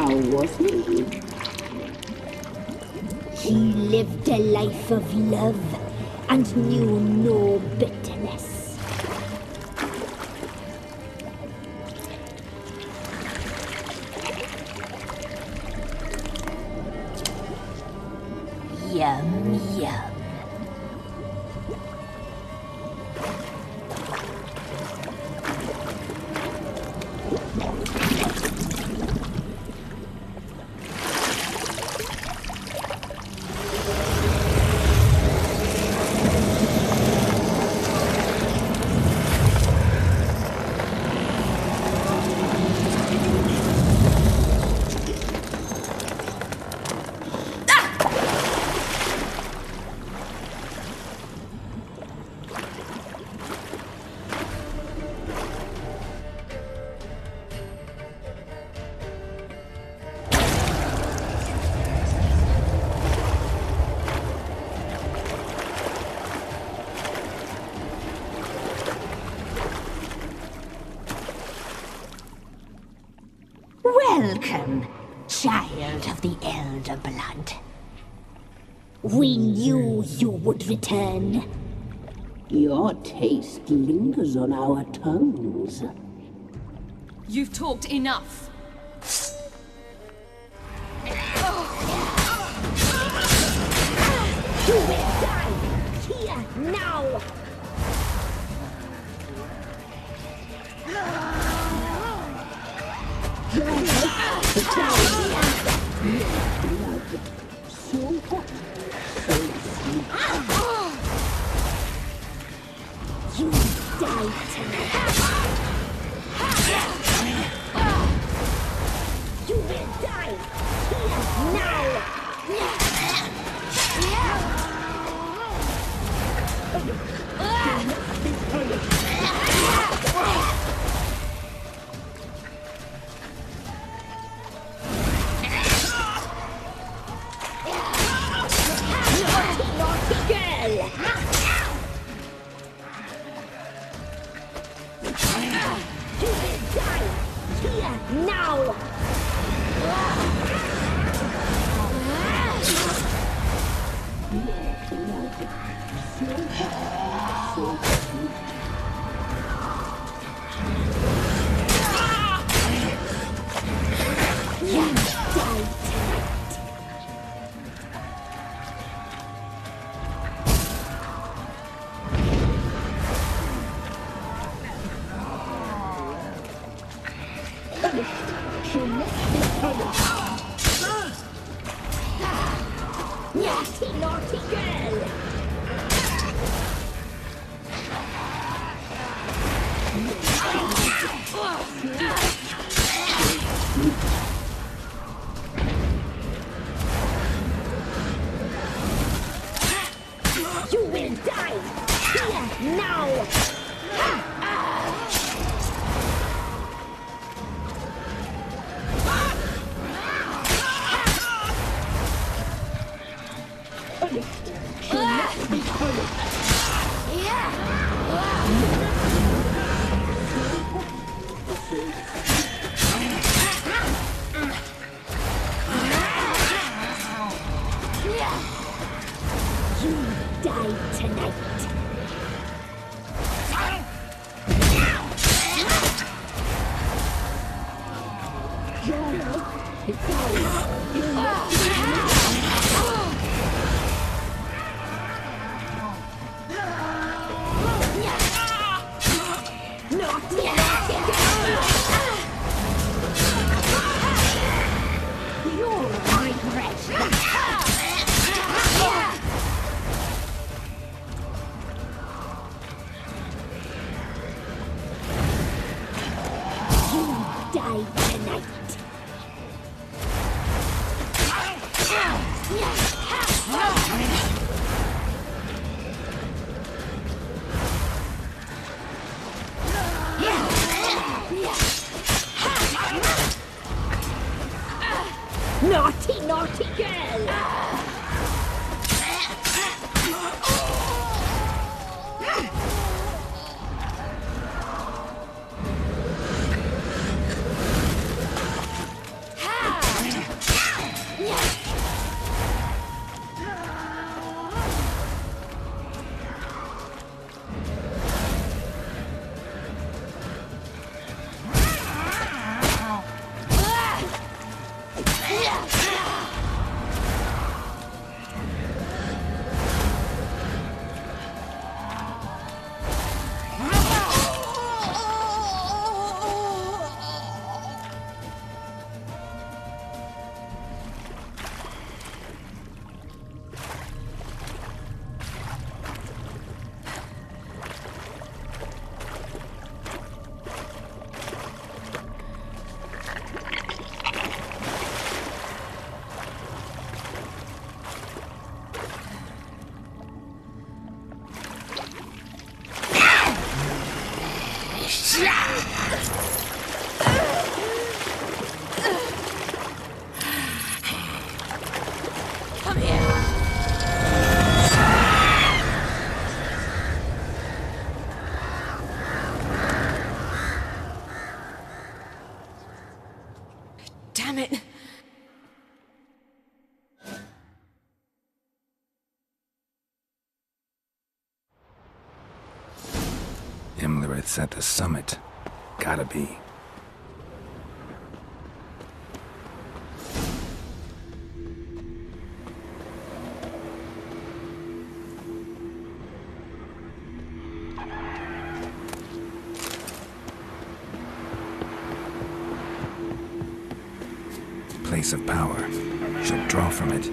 How was he? He lived a life of love and knew no bitterness. Yum, yum. Welcome, child of the Elder Blood. We knew you would return. Your taste lingers on our tongues. You've talked enough. You will die here now. So hot, so sweet. You die tonight. You will die here now. Naughty girl. You will die here now. You die tonight. Nasty, naughty girl! You will die here now! You die tonight. Naughty, naughty girl! You'll regret that. You die tonight. Naughty, naughty girl! Damn it. Imlerith's at the summit. Gotta be. Place of power. She'll draw from it.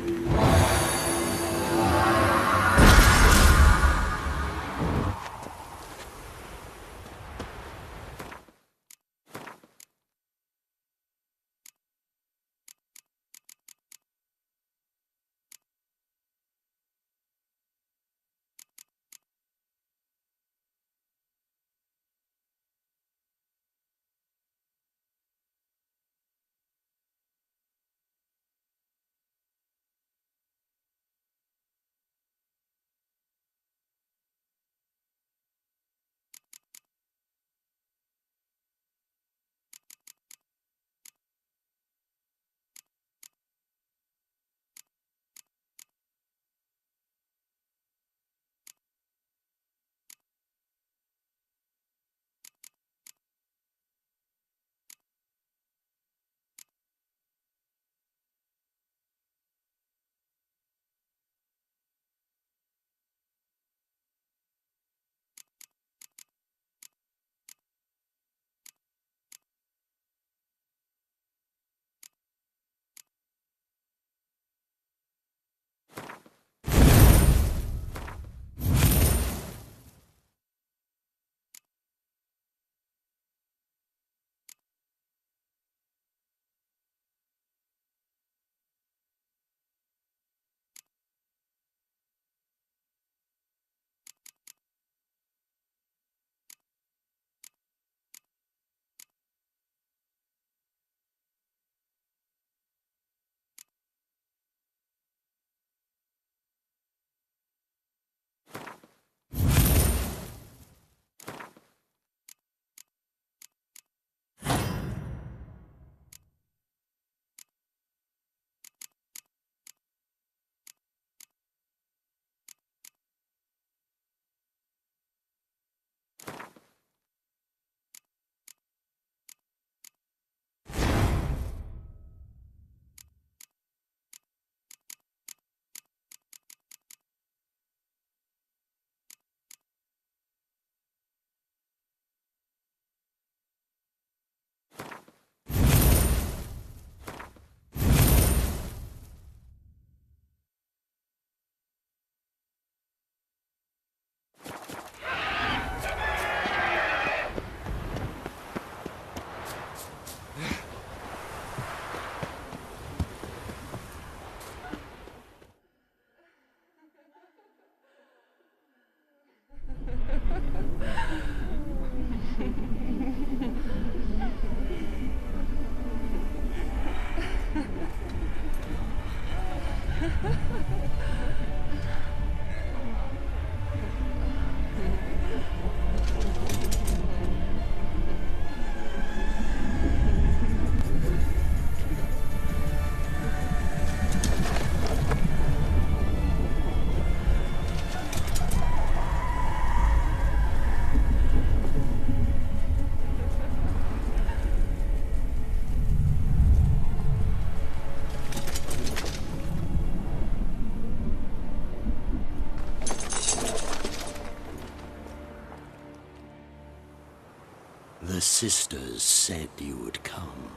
The sisters said you would come.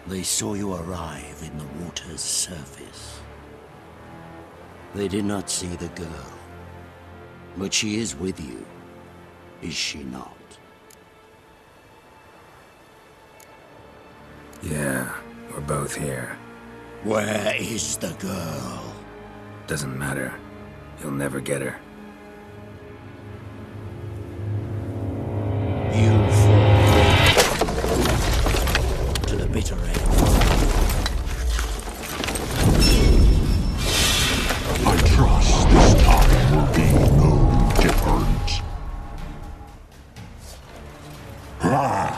They saw you arrive in the water's surface. They did not see the girl. But she is with you, is she not? Yeah, we're both here. Where is the girl? Doesn't matter. You'll never get her. You'll fall to the bitter end. I trust this time will be no different. Ah!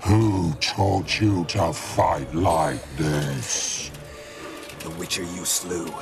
Who taught you to fight like this? The Witcher you slew.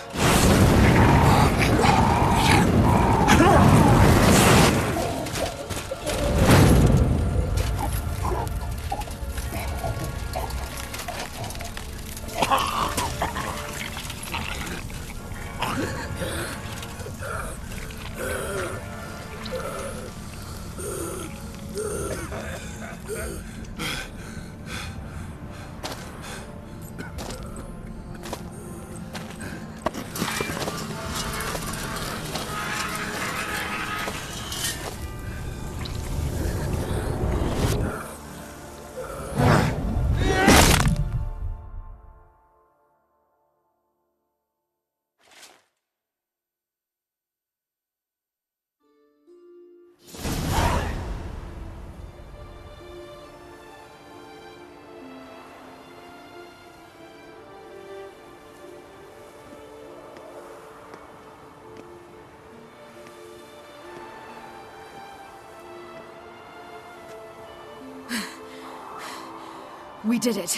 We did it.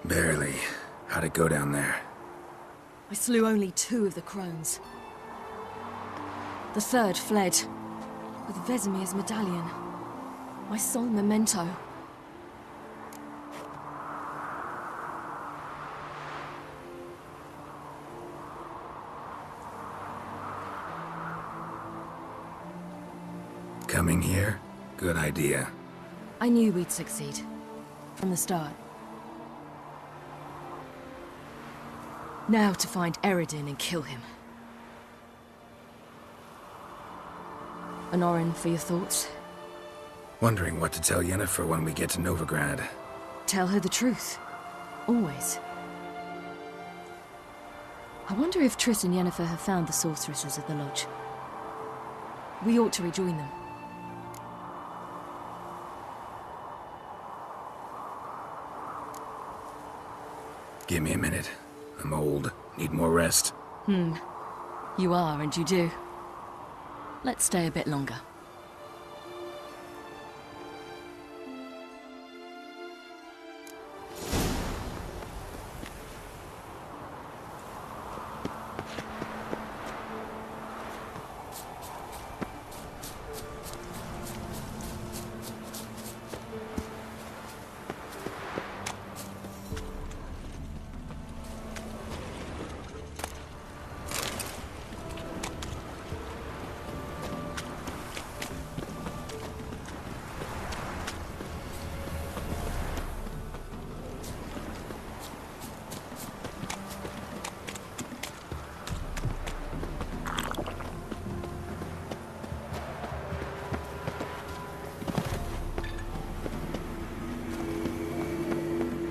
Barely. How'd it go down there? I slew only 2 of the crones. The third fled, with Vesemir's medallion. My sole memento. Coming here? Good idea. I knew we'd succeed. From the start. Now to find Eredin and kill him. Honorin, for your thoughts? Wondering what to tell Yennefer when we get to Novigrad. Tell her the truth. Always. I wonder if Triss and Yennefer have found the sorceresses at the lodge. We ought to rejoin them. Give me a minute. I'm old. Need more rest. You are, and you do. Let's stay a bit longer.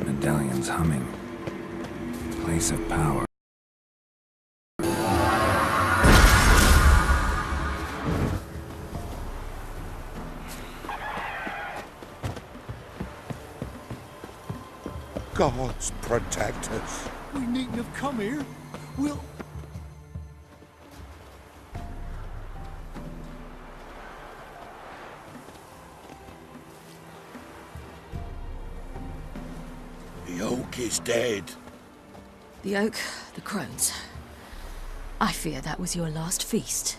Medallion's humming. Place of power. Gods protect us. We needn't have come here. We'll... The oak is dead. The oak, the crones. I fear that was your last feast.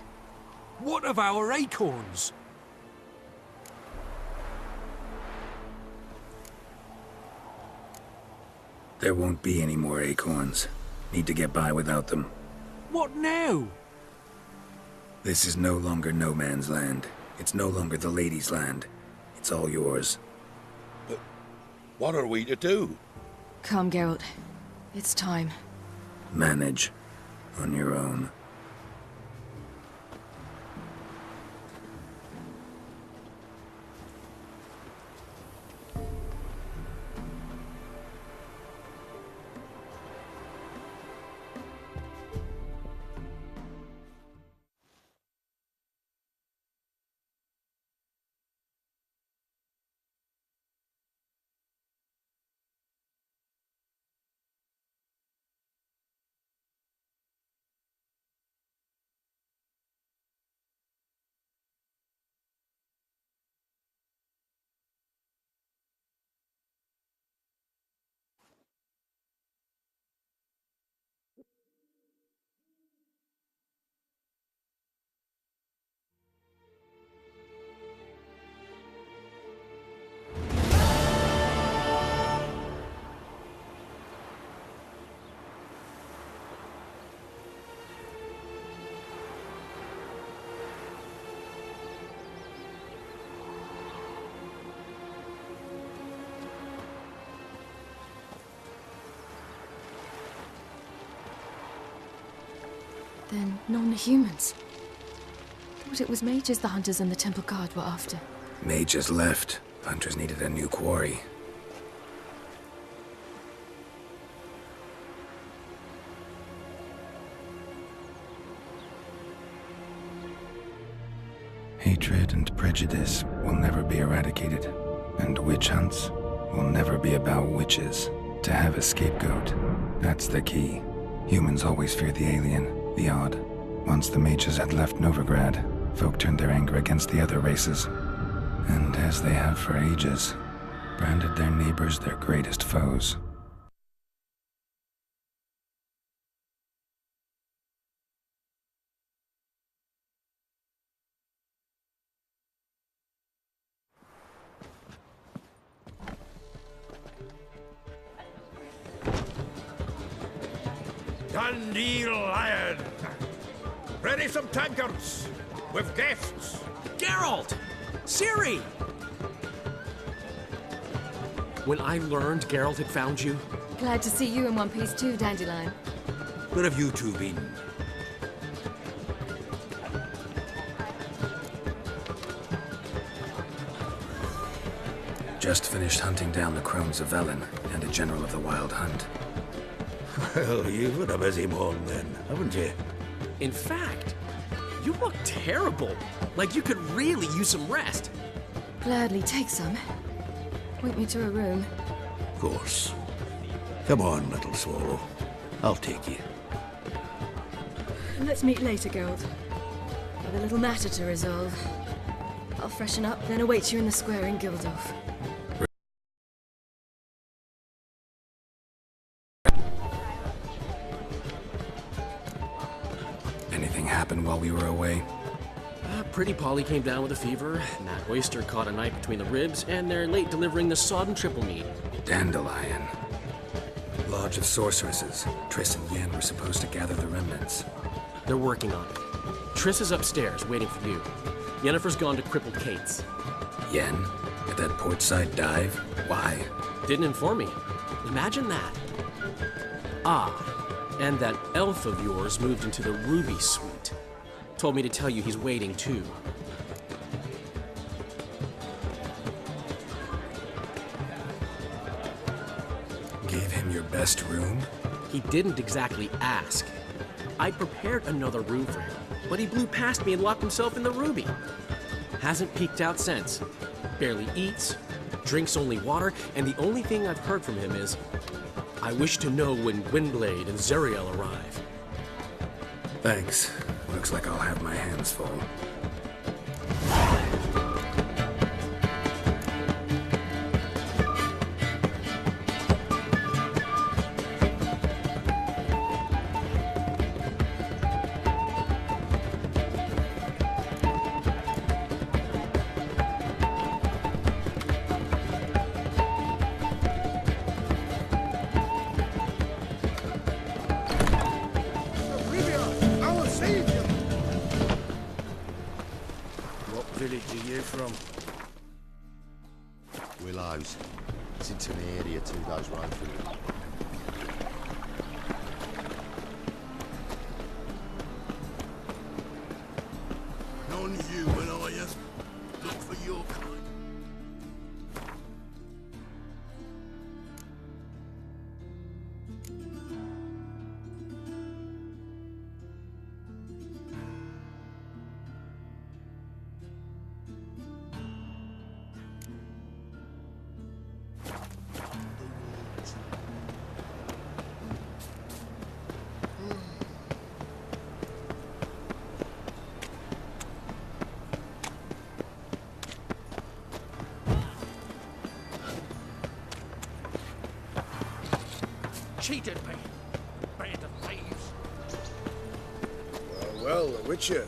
What of our acorns? There won't be any more acorns. Need to get by without them. What now? This is no longer no man's land. It's no longer the lady's land. It's all yours. What are we to do? Come, Geralt. It's time. Manage. On your own. Then non-humans. Thought it was mages the hunters and the temple guard were after. Mages left. Hunters needed a new quarry. Hatred and prejudice will never be eradicated, and witch hunts will never be about witches. To have a scapegoat, that's the key. Humans always fear the alien, the odd. Once the mages had left Novigrad, folk turned their anger against the other races. And as they have for ages, branded their neighbors their greatest foes. Dandelion! Ready some tankards with guests. Geralt! Ciri! When I learned Geralt had found you, Glad to see you in one piece too, Dandelion. Where have you two been? Just finished hunting down the crones of Velen and a general of the Wild Hunt. Well, you've had a busy morning then, haven't you? in fact, you look terrible. Like you could really use some rest. Gladly take some. Point me to a room. Of course. Come on, little swallow. I'll take you. Let's meet later, Geralt. I've a little matter to resolve. I'll freshen up, then await you in the square in Gildorf. Anything happen while we were away? Pretty Polly came down with a fever, Matt Oyster caught a knife between the ribs, and they're late delivering the sodden triple meat. Dandelion. Lodge of Sorceresses. Triss and Yen were supposed to gather the remnants. They're working on it. Triss is upstairs, waiting for you. Yennefer's gone to cripple Kate's. Yen? At that portside dive? Why? Didn't inform me. Imagine that. Ah, and that elf of yours moved into the Ruby Suite. Told me to tell you he's waiting too. Gave him your best room? He didn't exactly ask. I prepared another room for him, but he blew past me and locked himself in the Ruby. Hasn't peeked out since. Barely eats, drinks only water, and the only thing I've heard from him is, I wish to know when Gwynblade and Zariel arrive. Thanks. Looks like I'll have my hands full. Village are you from? Willows. It's into the area 2 days ride through. None you and I have. Look for your kind. Cheated me. Band of thieves. Well, the Witcher.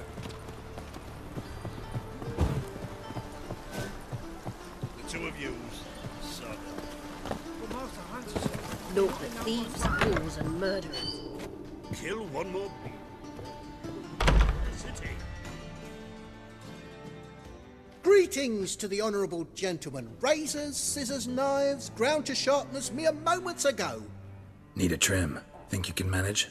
The two of yous, son. Look at thieves, fools, and murderers. Kill one more. City. Greetings to the honourable gentleman. Razors, scissors, knives, ground to sharpness mere moments ago. Need a trim. Think you can manage?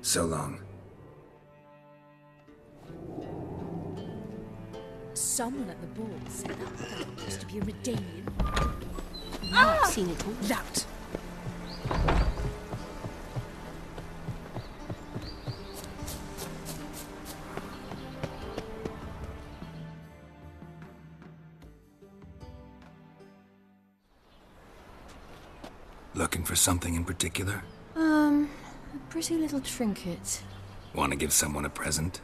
So long. Someone at the ball said that fellow used to be a Redanian. I've seen it all. Lout! Looking for something in particular? A pretty little trinket. Want to give someone a present?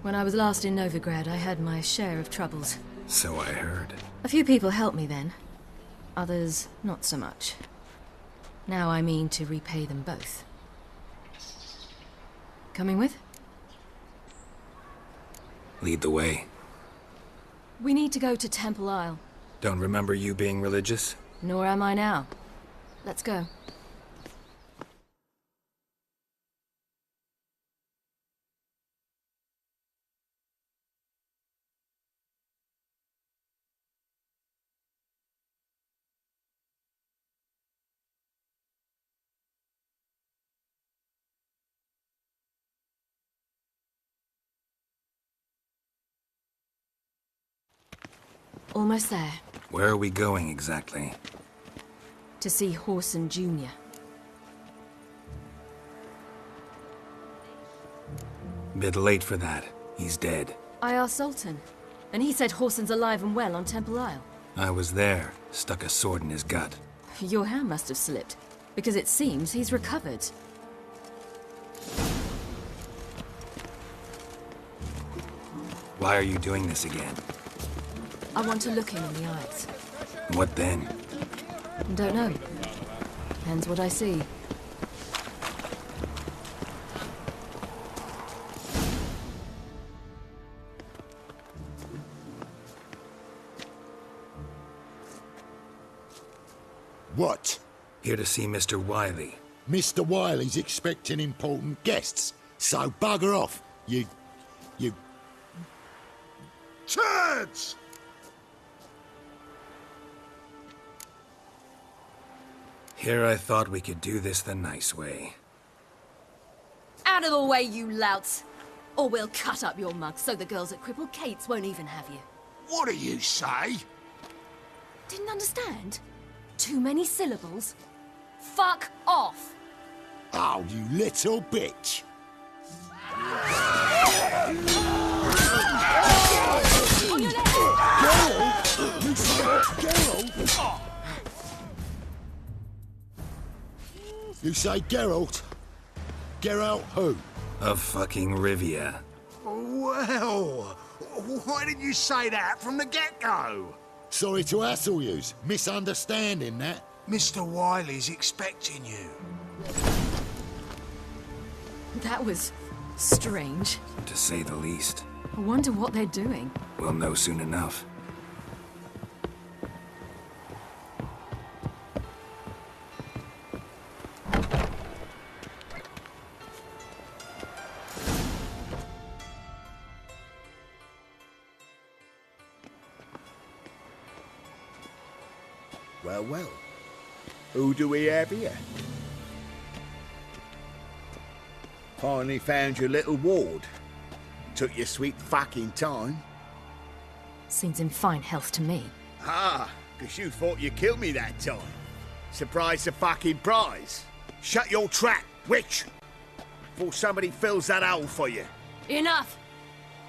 When I was last in Novigrad, I had my share of troubles. So I heard. A few people helped me then. Others, not so much. Now I mean to repay them both. Coming with? Lead the way. We need to go to Temple Isle. Don't remember you being religious? Nor am I now. Let's go. Almost there. Where are we going exactly? To see Whoreson Jr. Bit late for that. He's dead. I asked Sultan, and he said Whoreson's alive and well on Temple Isle. I was there. Stuck a sword in his gut. Your hand must have slipped, because it seems he's recovered. Why are you doing this again? I want to look him in the eyes. What then? Don't know. Depends what I see. What? Here to see Mr. Wiley. Mr. Wiley's expecting important guests, so bugger off, you... Turds! Here I thought we could do this the nice way. Out of the way, you louts! Or we'll cut up your mug so the girls at Cripple Kate's won't even have you. What do you say? Didn't understand? Too many syllables? Fuck off! Oh, you little bitch! Geralt! You say Geralt? You say Geralt? Geralt who? Of fucking Rivia. Well, why didn't you say that from the get-go? Sorry to hassle yous. Misunderstanding that. Mr. Wiley's expecting you. That was strange. To say the least. I wonder what they're doing. We'll know soon enough. Well, well. Who do we have here? Finally found your little ward. Took your sweet fucking time. Seems in fine health to me. Ah, because you thought you killed me that time. Surprise the fucking prize. Shut your trap, witch! Before somebody fills that hole for you. Enough!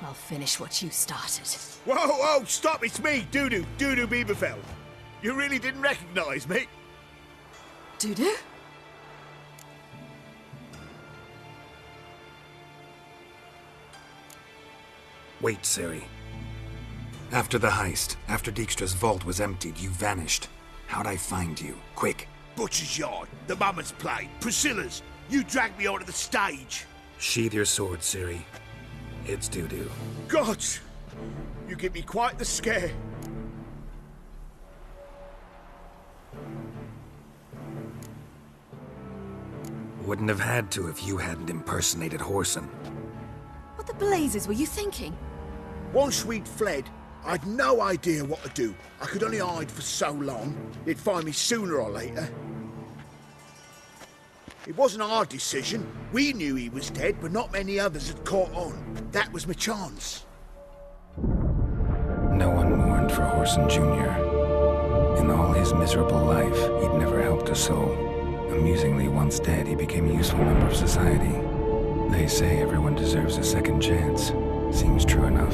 I'll finish what you started. Whoa, whoa, stop! It's me, Dudu Bieberfeld. You really didn't recognize me? Dudu? Wait, Ciri. After the heist, after Dijkstra's vault was emptied, you vanished. How'd I find you? Quick. Butcher's Yard, the Mama's Play, Priscilla's. You dragged me onto the stage. Sheathe your sword, Ciri. It's Dudu. Gods! You give me quite the scare. Wouldn't have had to if you hadn't impersonated Whoreson. What the blazes were you thinking? Once we'd fled, I'd no idea what to do. I could only hide for so long. They'd find me sooner or later. It wasn't our decision. We knew he was dead, but not many others had caught on. That was my chance. No one mourned for Horson Jr. In all his miserable life, he'd never helped a soul. Amusingly, once dead, he became a useful member of society. They say everyone deserves a second chance. Seems true enough.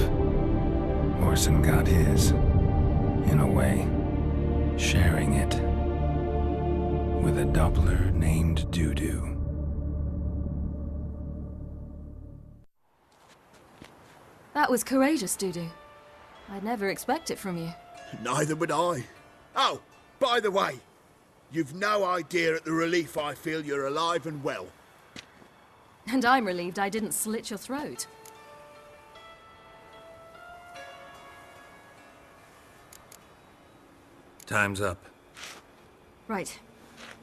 Horson got his, in a way, sharing it with a Doppler named Dudu. That was courageous, Dudu. I'd never expect it from you. Neither would I. Oh, by the way, you've no idea at the relief I feel you're alive and well. And I'm relieved I didn't slit your throat. Time's up. Right.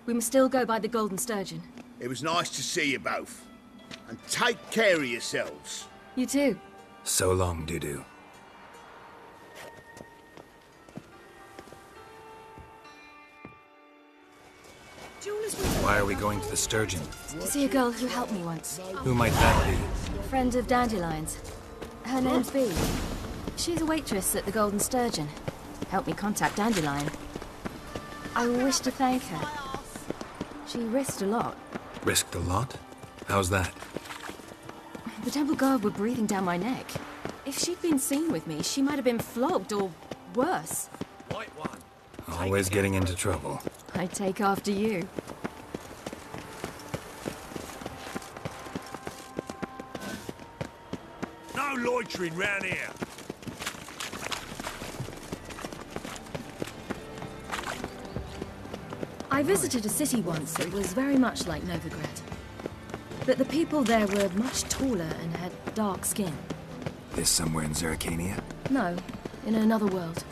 We must still go by the Golden Sturgeon. It was nice to see you both. And take care of yourselves. You too. So long, Dudu. Why are we going to the Sturgeon? To see a girl who helped me once. Who might that be? Friend of Dandelion's. Her name's Bee. She's a waitress at the Golden Sturgeon. Helped me contact Dandelion. I wish to thank her. She risked a lot. Risked a lot? How's that? The Temple Guard were breathing down my neck. If she'd been seen with me, she might have been flogged or worse. White one. Always getting into trouble. I take after you. No loitering round here. I visited a city once that was very much like Novigrad. But the people there were much taller and had dark skin. This somewhere in Zerrikania? No, in another world.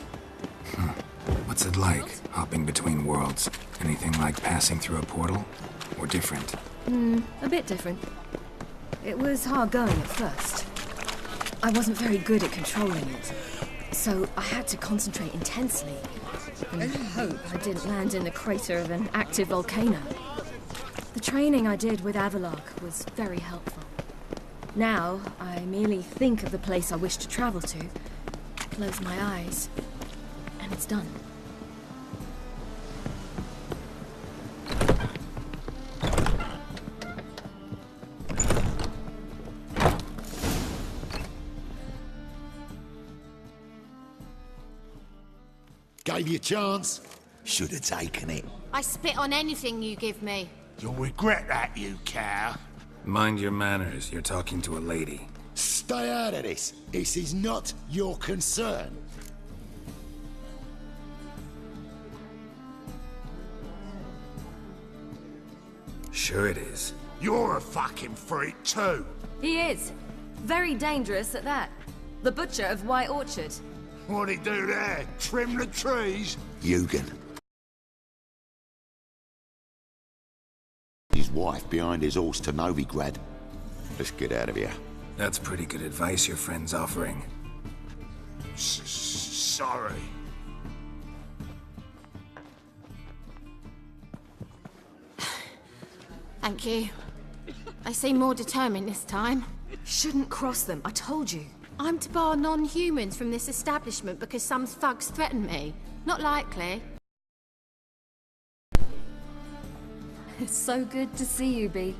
What's it like, hopping between worlds? Anything like passing through a portal? Or different? A bit different. It was hard going at first. I wasn't very good at controlling it, so I had to concentrate intensely and hope I didn't land in the crater of an active volcano. The training I did with Avallac'h was very helpful. Now, I merely think of the place I wish to travel to, close my eyes, and it's done. Gave you a chance. Should have taken it. I spit on anything you give me. You'll regret that, you cow. Mind your manners, you're talking to a lady. Stay out of this. This is not your concern. Sure it is. You're a fucking freak too. He is. Very dangerous at that. The butcher of White Orchard. What'd he do there? Trim the trees? Eugen. His wife behind his horse to Novigrad. Let's get out of here. That's pretty good advice your friend's offering. Sorry. Thank you. They seem more determined this time. Shouldn't cross them, I told you. I'm to bar non-humans from this establishment because some thugs threaten me. Not likely. It's so good to see you, Bee.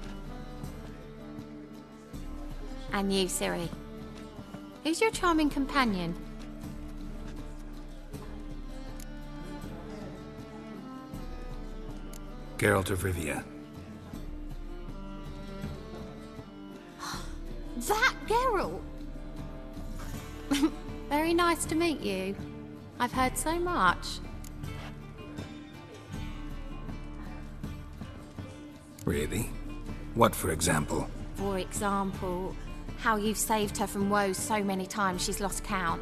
And you, Ciri. Who's your charming companion? Geralt of Rivia. That Geralt! Very nice to meet you. I've heard so much. Really? What, for example? For example, how you've saved her from woes so many times she's lost count.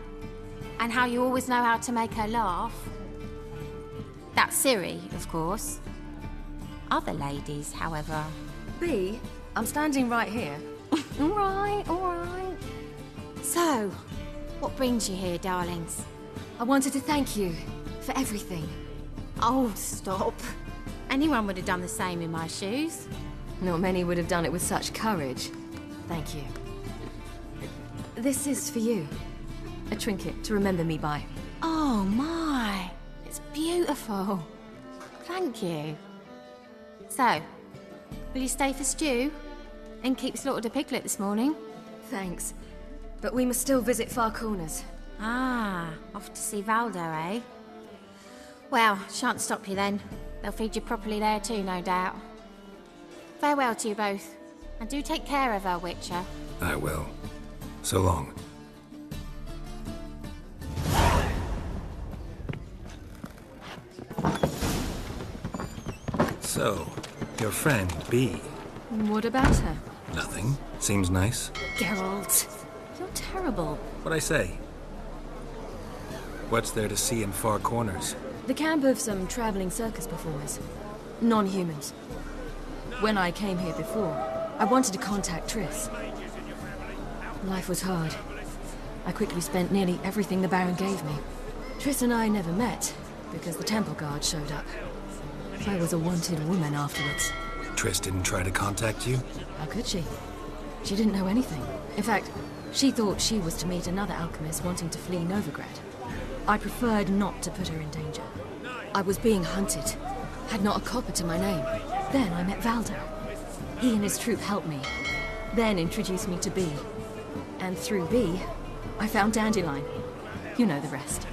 And how you always know how to make her laugh. That's Ciri, of course. Other ladies, however... Bee, I'm standing right here. All right, all right. So, what brings you here, darlings? I wanted to thank you for everything. Oh, stop. Anyone would have done the same in my shoes. Not many would have done it with such courage. Thank you. This is for you. A trinket to remember me by. Oh my, it's beautiful. Thank you. So, will you stay for stew? Innkeep slaughtered a piglet this morning. Thanks. But we must still visit Far Corners. Ah, off to see Valdo, eh? Well, shan't stop you then. They'll feed you properly there too, no doubt. Farewell to you both. And do take care of her, Witcher. I will. So long. So, your friend, Bee. What about her? Nothing. Seems nice. Geralt, you're terrible. What'd I say? What's there to see in Far Corners? The camp of some traveling circus performers. Non-humans. When I came here before, I wanted to contact Triss. Life was hard. I quickly spent nearly everything the Baron gave me. Triss and I never met, because the Temple Guard showed up. I was a wanted woman afterwards. Triss didn't try to contact you? How could she? She didn't know anything. In fact, she thought she was to meet another alchemist wanting to flee Novigrad. I preferred not to put her in danger. I was being hunted. Had not a copper to my name. Then I met Valdo. He and his troop helped me. Then introduced me to Bee. And through Bee, I found Dandelion. You know the rest.